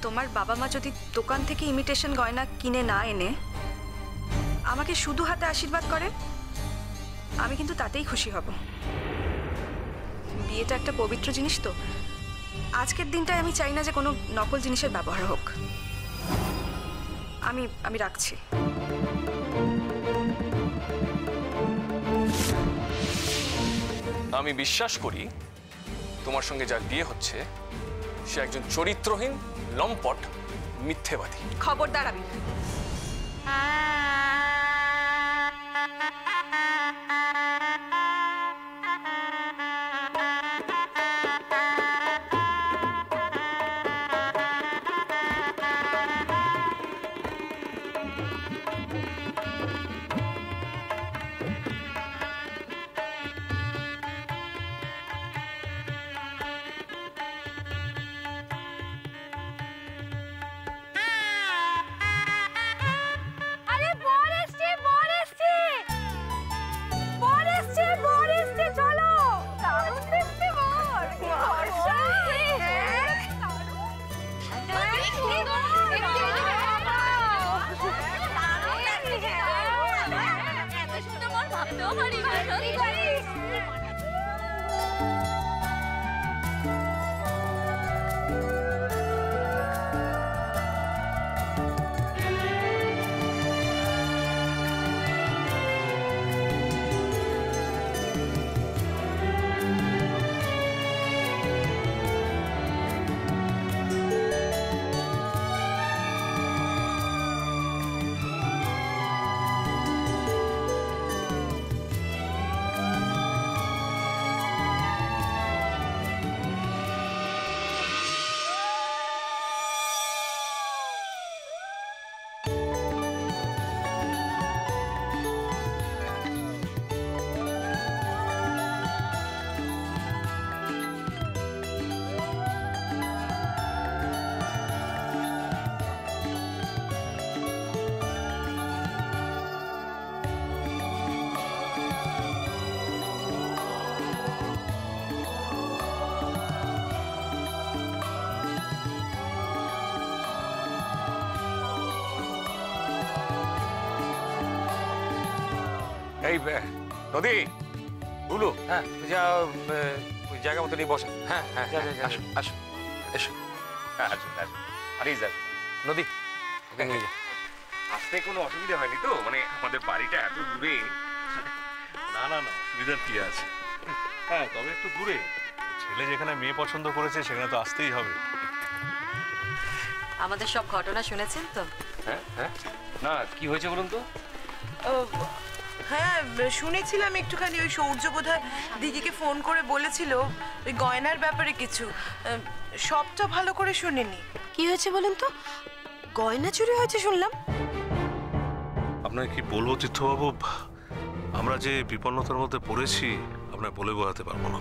তোমার বাবা মা যদি দোকান থেকে ইমিটেশন গয়না কিনে না এনে আমাকে শুধু হাতে আশীর্বাদ করেন, আমি কিন্তু তাতেই খুশি হব। বিয়েটা একটা পবিত্র জিনিস তো, আজকের দিনটায় আমি চাই না যে কোনো নকল জিনিসের ব্যবহার হোক। আমি রাখছি। আমি বিশ্বাস করি তোমার সঙ্গে যার বিয়ে হচ্ছে সে একজন চরিত্রহীন, লম্পট, মিথ্যেবাদী। খবরদার আমি। এই নদী, বুলু, হ্যাঁ যা ওই জায়গা মতো নিয়ে বসে। হ্যাঁ হ্যাঁ, আসো আসো এসো, আসো আসো। প্লিজ আসো নদী, আসতে কোনো অসুবিধা হয়নি তো? মানে আমাদের বাড়িটা এত দূরে। না না না, অসুবিধার কি আছে? হ্যাঁ, তবে একটু দূরে। ছেলে যেখানে মেয়ে পছন্দ করেছে সেখানে তো আসতেই হবে। আমাদের সব ঘটনা শুনেছেন তো? হ্যাঁ হ্যাঁ, না কি হয়েছে বলুন তো? হ্যাঁ শুনেছিলাম একটুখানি, ওই সূর্য বোধহয় দিদিকে ফোন করে বলেছিল ওই গয়নার ব্যাপারে কিছু, সবটা ভালো করে শুনিনি। কি হয়েছে বলুন তো? গয়না চুরি হয়েছে শুনলাম। আপনাকে কি বলবো তীর্থবাবু, আমরা যে বিপন্নতার মধ্যে পড়েছি আপনার বলে বোঝাতে পারবো না।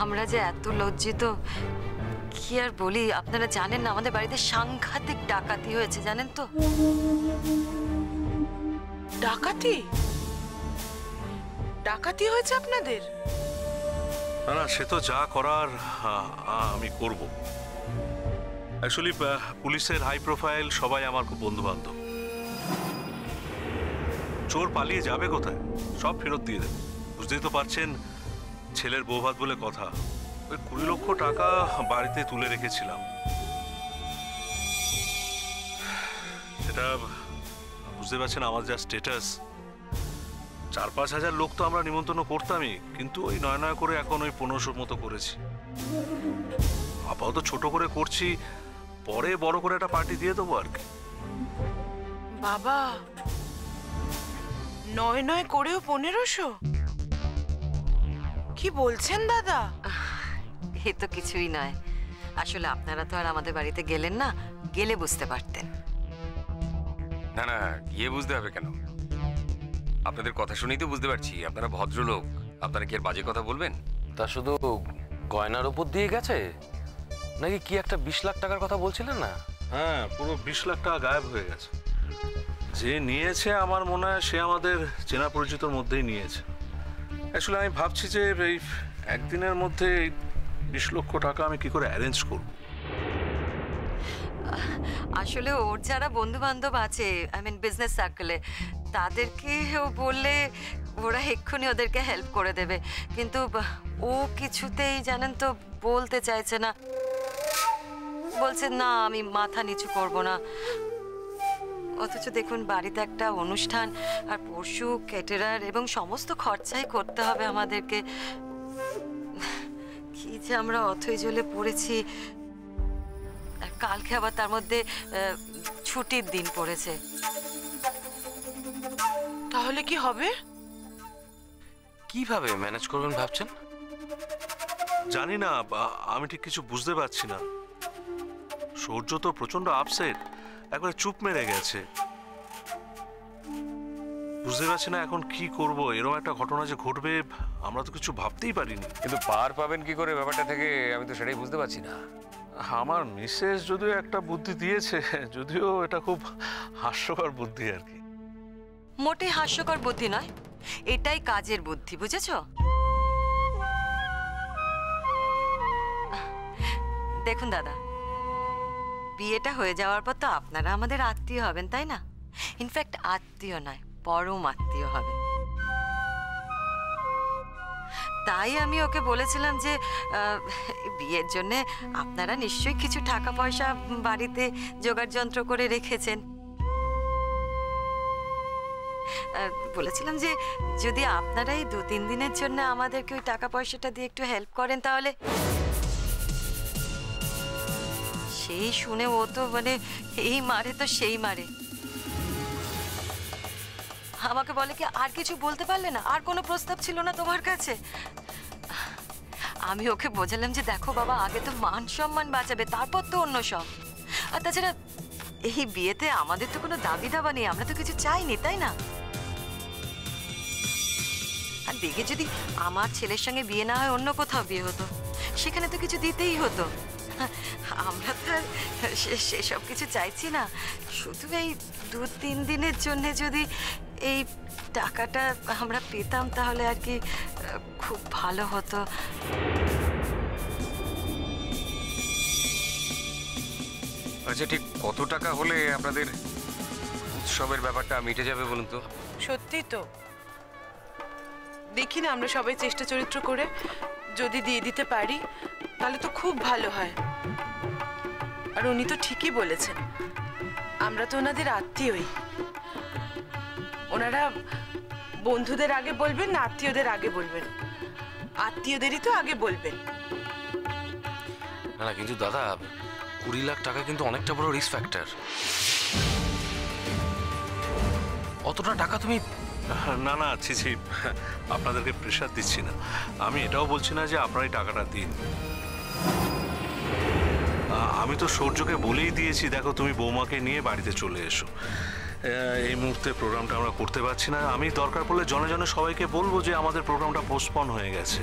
আমরা যে এত লজ্জিত কি আর বলি। আপনারা জানেন না আমাদের বাড়িতে সাংঘাতিক ডাকাতি হয়েছে, জানেন তো? ডাকাতি? ডাকাতি হয়েছে আপনাদের? না না, সে তো যা করার আমি করব। অ্যাকচুয়ালি পুলিশের হাই প্রোফাইল সবাই আমার খুব বন্ধু বান্ধব। চোর পালিয়ে যাবে কোথায়? সব ফেরত দিয়ে দেবে। বুঝতেই তো পারছেন, ছেলের বৌভাত বলে কথা। ওই 20 লক্ষ টাকা বাড়িতে তুলে রেখেছিলাম। সেটা বুঝতে পারছেন আমার যা স্ট্যাটাস, 4-5 হাজার লোক তো আমরা নিমন্ত্রণ করতামই, কিন্তু ওই নয় করে এখন ওই 1500 মতো করেছি। আপাতত ছোট করে করছি, পরে বড় করে একটা পার্টি দিয়ে দেবো আর কি। বাবা, 9 করেও 1500? কি বলছেন দাদা? এ তো কিছুই নয়। আসলে আপনারা তো আর আমাদের বাড়িতে গেলেন না, গেলে বুঝতে পারতেন। না না, গিয়ে বুঝতে হবে কেন? আপনাদের কথা শুনেই তো বুঝতে পারছি আপনারা ভদ্রলোক। আপনারা কি আর বাজে কথা বলবেন? তা শুধু গয়নার উপর দিয়ে গেছে নাকি কি একটা 20 লাখ টাকার কথা বলছিলেন না? হ্যাঁ, পুরো 20 লাখ টাকা গায়েব হয়ে গেছে। যে নিয়েছে আমার মনে হয় সে আমাদের চেনা পরিচিতর মধ্যেই নিয়েছে। অ্যাকচুয়ালি আমি ভাবছি যে এই একদিনের মধ্যে এই 20 লক্ষ টাকা আমি কি করে অ্যারেঞ্জ করব। আসলে ওর যারা বন্ধু বান্ধব আছে আই মিন বিজনেস সার্কেলে তাদেরকেও বললে ওরা এক্ষুনি ওদেরকে হেল্প করে দেবে, কিন্তু ও কিছুতেই জানেন তো বলতে চাইছে না, বলছে না আমি মাথা নিচু করব না। অথচ দেখুন বাড়িতে একটা অনুষ্ঠান আর পরশু ক্যাটারার এবং সমস্ত খরচাই করতে হবে আমাদেরকে। কি যে আমরা অথৈ জলে পড়েছি, আর কালকে আবার তার মধ্যে ছুটির দিন পড়েছে। তাহলে কি হবে? কিভাবে ম্যানেজ করবেন ভাবছেন? জানি না, আমি ঠিক কিছু বুঝতে পারছি না। সূর্য তো প্রচন্ড আপসেট, একবারে চুপ মেরে গেছে। বুঝতে পারছি না এখন কি করব। এরকম একটা ঘটনা যে ঘটবে আমরা তো কিছু ভাবতেই পারিনি। কিন্তু পার পাবেন কি করে ব্যাপারটা থেকে, আমি তো সেটাই বুঝতে পারছি না। আমার মিসেস যদিও একটা বুদ্ধি দিয়েছে, যদিও এটা খুব হাস্যকর বুদ্ধি আর কি। মোটেই হাস্যকর বুদ্ধি নয়, এটাই কাজের বুদ্ধি, বুঝেছো? দেখুন দাদা, বিয়েটা হয়ে যাওয়ার পর তো আপনারা আমাদের আত্মীয় হবেন, তাই না? ইনফ্যাক্ট আত্মীয় নয়, পরম আত্মীয় হবেন। তাই আমি ওকে বলেছিলাম যে বিয়ের জন্য আপনারা নিশ্চয়ই কিছু টাকা পয়সা বাড়িতে জোগাড় যন্ত্র করে রেখেছেন। বলেছিলাম যে যদি আপনারা এই 2-3 দিনের জন্য আমাদেরকে ওই টাকা পয়সাটা দিয়ে একটু হেল্প করেন তাহলে। সেই শুনে ও তো মানে এই মারে তো সেই মারে, আমাকে বলে কি আর কিছু বলতে পারলে না, আর কোনো প্রস্তাব ছিল না তোমার কাছে? আমি ওকে বোঝালাম যে দেখো বাবা, আগে তো মান সম্মান বাঁচাবে, তারপর তো অন্য সব। আর তাছাড়া এই বিয়েতে আমাদের তো কোনো দাবি দাবা নেই, আমরা তো কিছু চাইনি, তাই না? আর দেখে যদি আমার ছেলের সঙ্গে বিয়ে না হয় অন্য কোথাও বিয়ে হতো, সেখানে তো কিছু দিতেই হতো। আমরা তো সেসব কিছু চাইছি না, শুধু এই 2-3 দিনের জন্য যদি এই টাকাটা আমরা পেতাম তাহলে আর কি খুব ভালো হতো। আচ্ছা, ঠিক কত টাকা হলে আপনাদের উৎসবের ব্যাপারটা মিটে যাবে বলুন তো? সত্যি তো, দেখি না আমরা সবাই চেষ্টা চরিত্র করে যদি দিয়ে দিতে পারি তাহলে তো খুব ভালো হয়। আর উনি তো ঠিকই বলেছেন, আমরা তো ওনাদের আত্মীয়ই। ওনারা বন্ধুদের আগে বলবেন না আত্মীয়দের আগে বলবেন? আত্মীয়দেরই তো আগে বলবেন। না কিন্তু দাদা, 20 লাখ টাকা কিন্তু অনেকটা বড় রিস্ক ফ্যাক্টর। অতটা টাকা তুমি? না না, ছি, আপনাদেরকে প্রেশার দিচ্ছি না। আমি এটাও বলছি না যে আপনারাই টাকাটা দিন। আমি তো সূর্যকে বলেই দিয়েছি, দেখো তুমি বৌমাকে নিয়ে বাড়িতে চলে এসো। এই মুহূর্তে প্রোগ্রামটা আমরা করতে পারছি না। আমি দরকার পড়লে জনে জনে সবাইকে বলবো যে আমাদের প্রোগ্রামটা পোস্টপন হয়ে গেছে।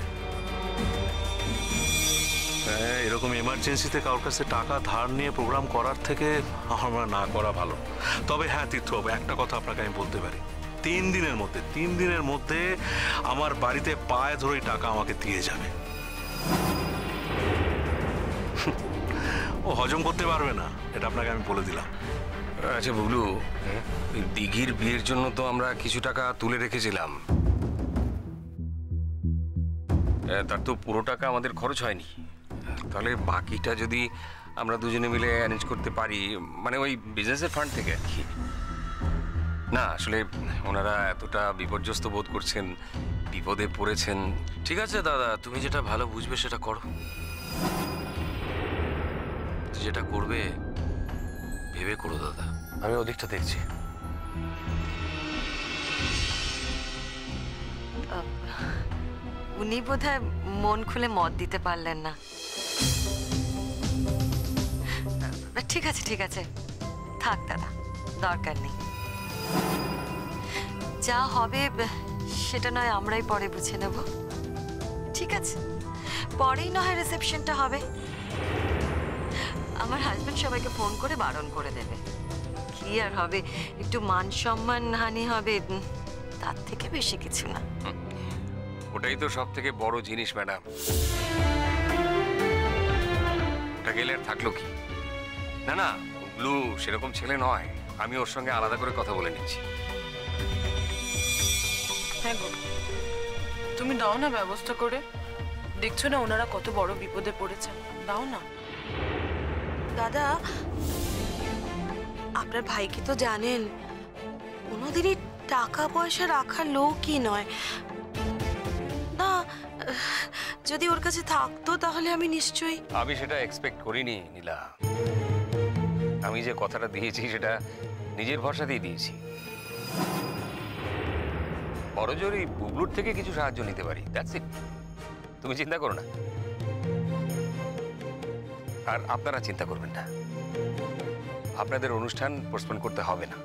এরকম এমার্জেন্সিতে কারোর কাছে টাকা ধার নিয়ে প্রোগ্রাম করার থেকে আমরা না করা ভালো। তবে হ্যাঁ তীর্থবাবু, একটা কথা আপনাকে আমি বলতে পারি, 3 দিনের মধ্যে আমার বাড়িতে পায়ে ধরে টাকা আমাকে দিয়ে যাবে। ও হজম করতে পারবে না, এটা আপনাকে আমি বলে দিলাম। আচ্ছা বুবলু, দিঘির বিয়ের জন্য তো আমরা কিছু টাকা তুলে রেখেছিলাম, তার তো পুরো টাকা আমাদের খরচ হয়নি। তাহলে বাকিটা যদি আমরা দুজনে মিলে অ্যারেঞ্জ করতে পারি, মানে ওই বিজনেসের ফান্ড থেকে আর কি। না আসলে ওনারা এতটা বিপর্যস্ত বোধ করছেন, বিপদে পড়েছেন। ঠিক আছে দাদা, তুমি যেটা ভালো বুঝবে সেটা করো। যেটা করবে ভেবে করো দাদা, আমি ওদিকটা দেখছি। উনি বোধহয় মন খুলে মত দিতে পারলেন না। ঠিক আছে, থাক দাদা, দরকার নেই। যা হবে সেটা নয় আমরাই পরে বুঝে নেব। ঠিক আছে, পরেই না হয় রিসেপশনটা হবে। আমার হাজবেন্ড সবাইকে ফোন করে বারণ করে দেবে। কি আর হবে, একটু মান সম্মান হানি হবে, তার থেকে বেশি কিছু না। ওর ওটাই তো সব থেকে বড় জিনিস ম্যাডাম। ওটা গেলে আর থাকলো কি? না না, ব্লু সেরকম ছেলে নয়, আমি ওর সঙ্গে আলাদা করে কথা বলে নিচ্ছি। হ্যাঁ গো, তুমি দাও না ব্যবস্থা করে। দেখছো না ওনারা কত বড় বিপদে পড়েছেন, দাও না। দাদা, আপনার ভাইকে তো জানেন, কোনোদিনই টাকা পয়সা রাখার লোকই নয়। না, যদি ওর কাছে থাকতো তাহলে আমি নিশ্চয়ই। আমি সেটা এক্সপেক্ট করিনি নীলা। আমি যে কথাটা দিয়েছি সেটা নিজের ভরসাতেই দিয়েছি। বড় জোর এই বুবলুর থেকে কিছু সাহায্য নিতে পারি, দ্যাটস ইট। তুমি চিন্তা করো না, আর আপনারা চিন্তা করবেন না। আপনাদের অনুষ্ঠান পোস্টপোন করতে হবে না।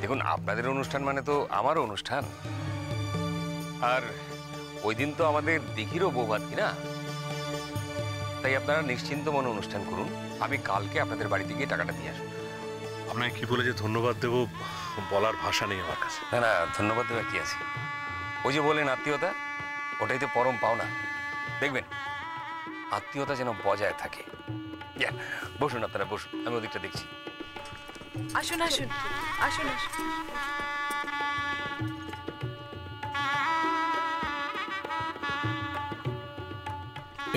দেখুন, আপনাদের অনুষ্ঠান মানে তো আমারও অনুষ্ঠান, আর ওই দিন তো আমাদের দিঘিরও বৌভাত, কি না? তাই আপনারা নিশ্চিন্ত মনে অনুষ্ঠান করুন। আমি কালকে আপনাদের বাড়িতে গিয়ে টাকাটা দিয়ে আসবো। আপনাকে কি বলে যে ধন্যবাদ দেবো বলার ভাষা নেই আমার কাছে। না না, ধন্যবাদ দেওয়ার কি আছে? ওই যে বলেন আত্মীয়তা, ওটাই তো পরম পাওনা। দেখবেন আত্মীয়তা যেন বজায় থাকে। বসুন আপনারা, বসুন, আমি ওদিকটা দেখছি। আসুন আসুন আসুন আসুন।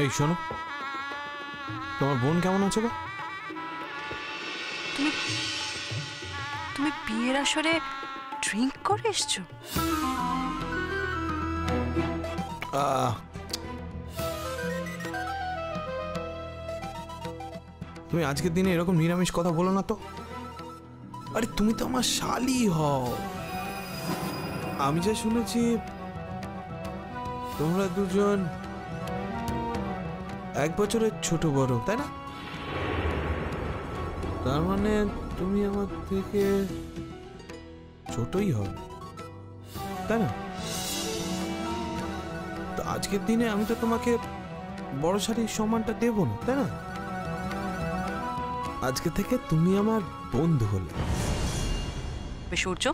এই শোনো, তোমার বোন কেমন আছে গো? তুমি বিয়ের আসরে ড্রিঙ্ক করে এসছো? তুমি আজকের দিনে এরকম নিরামিষ কথা বলো না তো। আরে তুমি তো আমার শালি হও। আমি যা শুনেছি তোমরা দুজন 1 বছরের ছোট বড়, তাই না? তার মানে তুমি আমার থেকে ছোটই হবে, তাই না? তো আজকের দিনে আমি তো তোমাকে বড় শালীর সম্মানটা দেব না, তাই না? আজকে থেকে তুমি আমার বন্ধু হলে। সূর্য,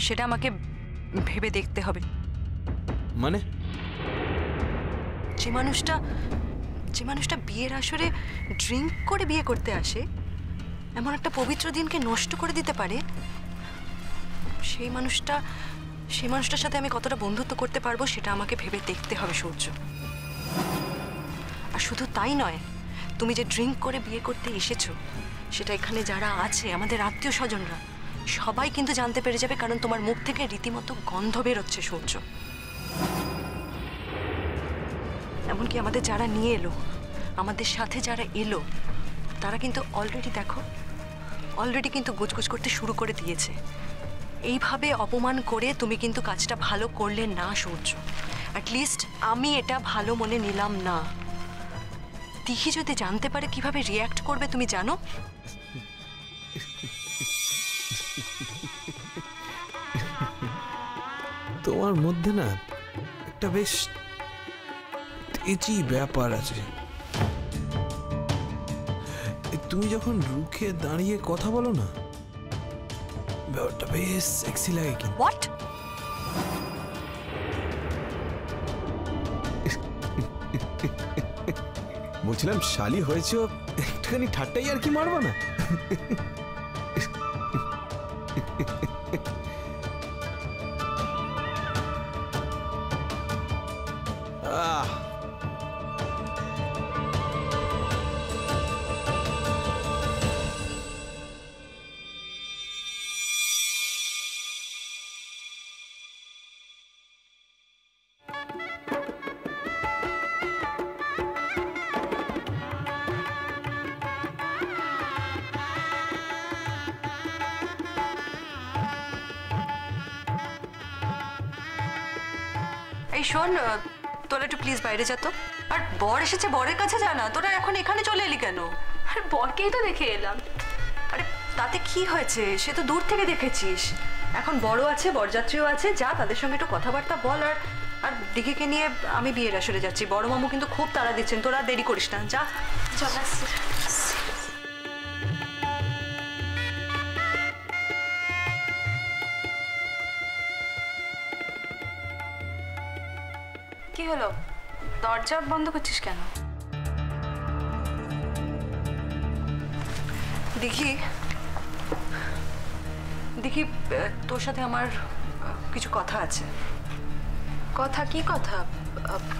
সেটা আমাকে ভেবে দেখতে হবে। মানে? যে মানুষটা বিয়ের আসরে ড্রিঙ্ক করে বিয়ে করতে আসে, এমন একটা পবিত্র দিনকে নষ্ট করে দিতে পারে, সেই মানুষটার সাথে আমি কতটা বন্ধুত্ব করতে পারবো সেটা আমাকে ভেবে দেখতে হবে সূর্য। আর শুধু তাই নয়, তুমি যে ড্রিঙ্ক করে বিয়ে করতে এসেছো সেটা এখানে যারা আছে আমাদের আত্মীয় স্বজনরা সবাই কিন্তু জানতে পেরে যাবে, কারণ তোমার মুখ থেকে রীতিমতো গন্ধ বেরোচ্ছে সূর্য। এমনকি আমাদের যারা নিয়ে এলো, আমাদের সাথে যারা এলো, তারা কিন্তু অলরেডি কিন্তু গুজগুজ করতে শুরু করে দিয়েছে। এইভাবে অপমান করে তুমি কিন্তু কাজটা ভালো করলে না সূর্য। অ্যাটলিস্ট আমি এটা ভালো মনে নিলাম না। দিঘি যদি জানতে পারে কিভাবে রিয়্যাক্ট করবে তুমি জানো? তোমার মধ্যে না একটা বেশ তেজি ব্যাপার আছে। তুমি যখন রুখে দাঁড়িয়ে কথা বলো না, ব্যাপারটা বেশ সেক্সি লাগে। কিন্তু হোয়াট? বলছিলাম শালি হয়েছে, একটুখানি ঠাট্টাই আর কি মারবো না? এই শোন, তোরা একটু প্লিজ বাইরে যা তো। আর বর এসেছে, বরের কাছে যা না। তোরা এখন এখানে চলে এলি কেন? আর বরকেই তো দেখে এলাম। আরে তাতে কি হয়েছে? সে তো দূর থেকে দেখেছিস। এখন বড় আছে, বরযাত্রীও আছে, যা তাদের সঙ্গে একটু কথাবার্তা বল। আর দিঘিকে নিয়ে আমি বিয়ের আসরে যাচ্ছি। বড় মামু কিন্তু খুব তাড়া দিচ্ছেন, তোরা দেরি করিস না, যা। চল আসছি। কি হলো, দরজা বন্ধ করছিস কেন? দেখি দেখি তোর সাথে আমার কিছু কথা আছে। কথা? কি কথা?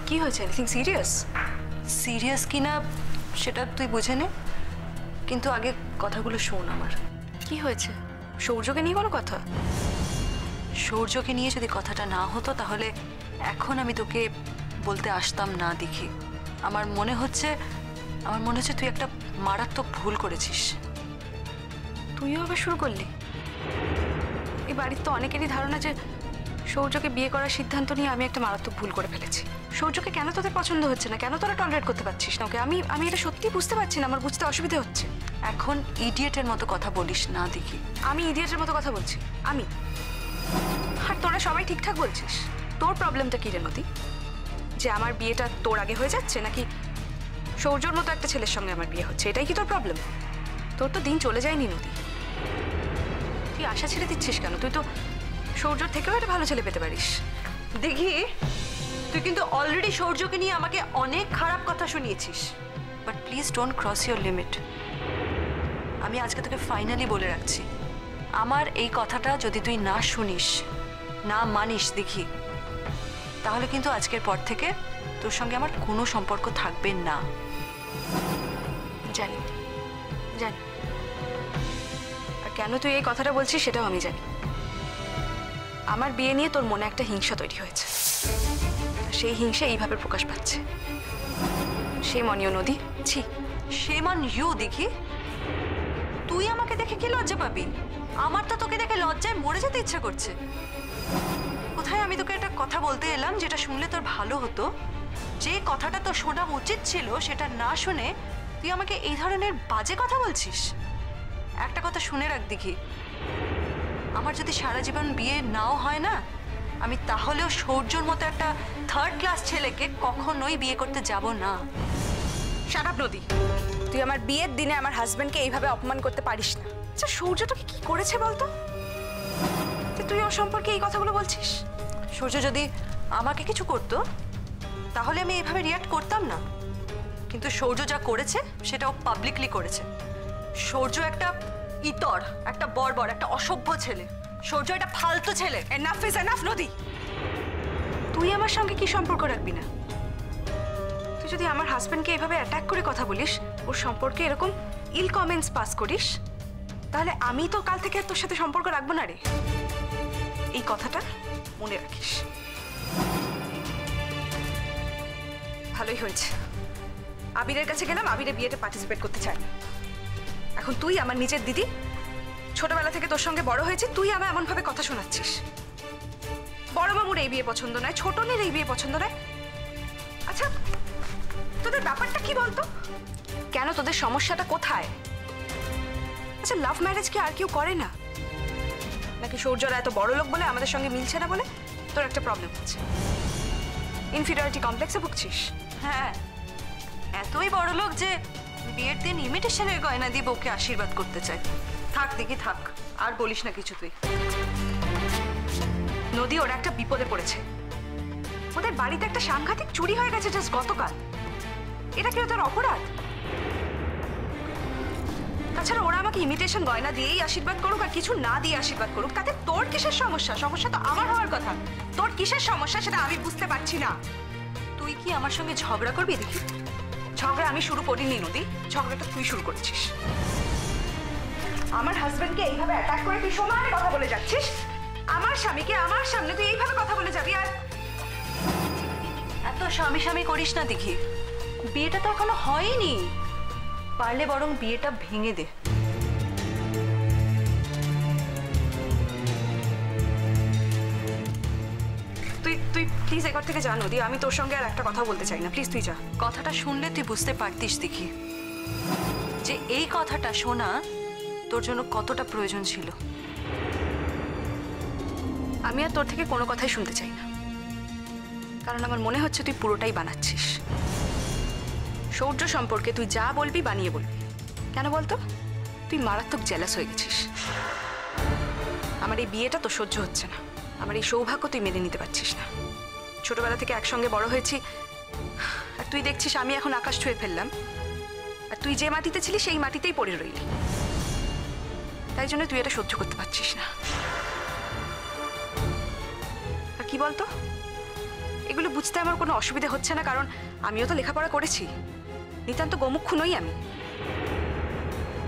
কি হয়েছে? Anything serious? সিরিয়াস কিনা সেটা তুই বুঝে নে, কিন্তু আগে কথাগুলো শোন আমার। কি হয়েছে? সৌর্যকে নিয়ে কোনো কথা? সৌর্যকে নিয়ে যদি কথাটা না হতো তাহলে এখন আমি তোকে বলতে আসতাম না। দেখি আমার মনে হচ্ছে তুই একটা মারাত্মক ভুল করেছিস। তুইও আবার শুরু করলি? এই বাড়ির তো অনেকেরই ধারণা যে সৌর্যকে বিয়ে করার সিদ্ধান্ত নিয়ে আমি একটা মারাত্মক ভুল করে ফেলেছি। সৌর্যকে কেন তোদের পছন্দ হচ্ছে না? কেন তোরা টলারেট করতে পারছিস না ওকে? আমি এটা সত্যি বুঝতে পারছি না, আমার বুঝতে অসুবিধা হচ্ছে। এখন ইডিয়েটের মতো কথা বলিস না দেখি। আমি ইডিয়েটের মতো কথা বলছি? আমি? আর তোরা সবাই ঠিকঠাক বলছিস। তোর প্রবলেমটা কি রে নদী? যে আমার বিয়েটা তোর আগে হয়ে যাচ্ছে, নাকি সৌর্যর মতো একটা ছেলের সঙ্গে আমার বিয়ে হচ্ছে, এটাই কি তোর প্রবলেম? তোর তো দিন চলে যায়নি নদী, তুই আশা ছেড়ে দিচ্ছিস কেন? তুই তো সৌর্যর থেকেও একটা ভালো ছেলে পেতে পারিস। দেখি তুই কিন্তু অলরেডি সৌর্যকে নিয়ে আমাকে অনেক খারাপ কথা শুনিয়েছিস, but please don't cross your limit. আমি আজকে তোকে ফাইনালি বলে রাখছি, আমার এই কথাটা যদি তুই না শুনিস, না মানিস দেখি, তাহলে কিন্তু আজকের পর থেকে তোর সঙ্গে আমার কোনো সম্পর্ক থাকবে না। জানি জানি, আর কেন তুই এই কথাটা বলছিস সেটাও আমি জানি। আমার বিয়ে নিয়ে তোর মনে একটা হিংসা তৈরি হয়েছে, সেই হিংসা এইভাবে প্রকাশ পাচ্ছে। shame on you নদী। ছি, shame on you দেখি। তুই আমাকে দেখে কি লজ্জা পাবি? আমার তো তোকে দেখে লজ্জায় মরে যেতে ইচ্ছা করছে। কোথায় আমি তোকে একটা কথা বলতে এলাম যেটা শুনলে তোর ভালো হতো, যে কথাটা তো শোনা উচিত ছিল সেটা না শুনে তুই আমাকে এই ধরনের বাজে কথা বলছিস। একটা কথা শুনে রাখ দেখি, আমার যদি সারা জীবন বিয়ে নাও হয় না, আমি তাহলেও সৌর্যর মতো একটা থার্ড ক্লাস ছেলেকে কখনোই বিয়ে করতে যাব না। শাট আপ নদী, তুই আমার বিয়ের দিনে আমার হাজবেন্ডকে এইভাবে অপমান করতে পারিস না। আচ্ছা সৌর্য তোকে কি করেছে বলতো যে তুই ওর সম্পর্কে এই কথাগুলো বলছিস? সূর্য যদি আমাকে কিছু করতো তাহলে আমি এইভাবে রিয়াক্ট করতাম না, কিন্তু সূর্য যা করেছে সেটাও পাবলিকলি করেছে। সূর্য একটা ইতর, একটা বর্বর, একটা অসভ্য ছেলে। সূর্য একটা ফালতু ছেলে। এনাফ ইজ এনাফ নদী, তুই আমার সঙ্গে কি সম্পর্ক রাখবি না? তুই যদি আমার হাজবেন্ডকে এভাবে অ্যাটাক করে কথা বলিস, ওর সম্পর্কে এরকম ইল কমেন্টস পাস করিস, তাহলে আমি তো কাল থেকে আর তোর সাথে সম্পর্ক রাখবো না রে। এই কথাটা মনে রাখিস। ভালোই হয়েছে, আবিরের কাছে গেলাম, আবিরের বিয়েতে পার্টিসিপেট করতে চাই না। এখন তুই আমার নিজের দিদি, ছোটবেলা থেকে তোর সঙ্গে বড় হয়েছে, তুই আমার এমনভাবে কথা শোনাচ্ছিস। বড় মামুর এই বিয়ে পছন্দ নয়, ছোটনের এই বিয়ে পছন্দ নয়। আচ্ছা তোদের ব্যাপারটা কি বলতো? কেন, তোদের সমস্যাটা কোথায়? আচ্ছা লাভ ম্যারেজ কি আর কেউ করে না? নাকি সৌর্যরা এত বড় লোক বলে আমাদের সঙ্গে মিলছে না বলে তোর একটা প্রবলেম হচ্ছে? ইনফিরিয়রিটি কমপ্লেক্সে ভুগছিস? হ্যাঁ, এতই বড় লোক যে বিয়ের দিন ইমিটেশনের গয়না দিয়ে বউকে আশীর্বাদ করতে চায়। থাক দেখি থাক, আর বলিস না কিছু তুই। নদী ওরা একটা বিপদে পড়েছে। ওদের বাড়িতে একটা সাংঘাতিক চুরি হয়ে গেছে জাস্ট গতকাল। এটা কি ওদের অপরাধ? তাছাড়া ওরা আমাকে ইমিটেশন গয়না দিয়েই আশীর্বাদ করুক আর কিছু না দিয়ে আশীর্বাদ করুক, তাতে তোর কিসের সমস্যা? সমস্যা তো আমার হওয়ার কথা। তোর কিসের সমস্যা সেটা আমি বুঝতে পারছি না। তুই কি আমার সঙ্গে ঝগড়া করবি দেখি? ঝগড়া আমি শুরু করিনি নদী, ঝগড়াটা তুই শুরু করেছিস। আমার হাজবেন্ডকে এইভাবে অ্যাটাক করে তুই সমানে কথা বলে যাচ্ছিস। আমার স্বামীকে আমার সামনে তুই এইভাবে কথা বলে যাবি? আর এত স্বামী স্বামী করিস না দেখি, বিয়েটা তো এখনো হয়নি। পারলে বরং বিয়েটা ভেঙে দে। তুই তুই প্লিজ একবার থেকে যা নদী, আমি তোর সঙ্গে আর একটা কথা বলতে চাই না, প্লিজ তুই যা। কথাটা শুনলে তুই বুঝতে পারতিস দেখি যে এই কথাটা শোনা তোর জন্য কতটা প্রয়োজন ছিল। আমি আর তোর থেকে কোনো কথাই শুনতে চাই না, কারণ আমার মনে হচ্ছে তুই পুরোটাই বানাচ্ছিস। সৌর্য সম্পর্কে তুই যা বলবি বানিয়ে বলবি। কেন বলতো? তুই মারাত্মক জেলাস হয়ে গেছিস। আমার এই বিয়েটা তো সহ্য হচ্ছে না, আমার এই সৌভাগ্য তুই মেনে নিতে পারছিস না। ছোটবেলা থেকে একসঙ্গে বড় হয়েছি, আর তুই দেখছিস আমি এখন আকাশ ছুঁয়ে ফেললাম, আর তুই যে মাটিতে ছিলি সেই মাটিতেই পড়ে রইলি। তাই জন্য তুই এটা সহ্য করতে পারছিস না। আর কি বলতো, এগুলো বুঝতে আমার কোনো অসুবিধা হচ্ছে না, কারণ আমিও তো লেখাপড়া করেছি, নিতান্ত গোমুখ নই আমি।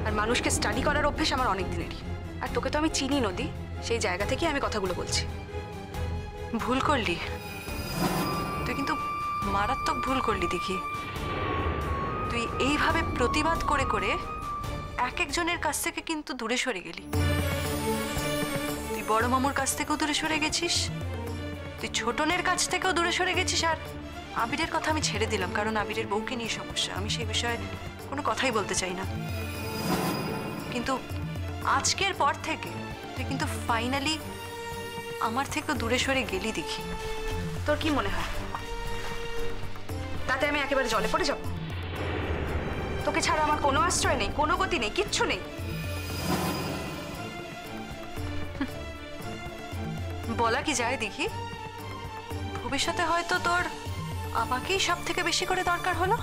আর মানুষকে স্টাডি করার অভ্যেস আমার অনেক দিনেরই। আর তোকে তো আমি চিনি নদী, সেই জায়গা থেকে আমি কথাগুলো বলছি। ভুল করলি, তুই কিন্তু মারাত্মক ভুল করলি দেখি। তুই এইভাবে প্রতিবাদ করে করে এক একজনের কাছ থেকে কিন্তু দূরে সরে গেলি। তুই বড় মামুর কাছ থেকেও দূরে সরে গেছিস, তুই ছোটনের কাছ থেকেও দূরে সরে গেছিস, আর আবিরের কথা আমি ছেড়ে দিলাম, কারণ আবিরের বউকে নিয়ে সমস্যা, আমি সেই বিষয়ে কোনো কথাই বলতে চাই না। কিন্তু আজকের পর থেকে তুই কিন্তু ফাইনালি আমার থেকেও দূরে সরে গেলি দেখি। তোর কি মনে হয় তাতে আমি একেবারে জলে পড়ে যাব? তোকে ছাড়া আমার কোনো আশ্রয় নেই, কোনো গতি নেই, কিচ্ছু নেই। বলা কি যায় দেখি, ভবিষ্যতে হয়তো তোর আমাকেই সব থেকে বেশি করে দরকার হলো।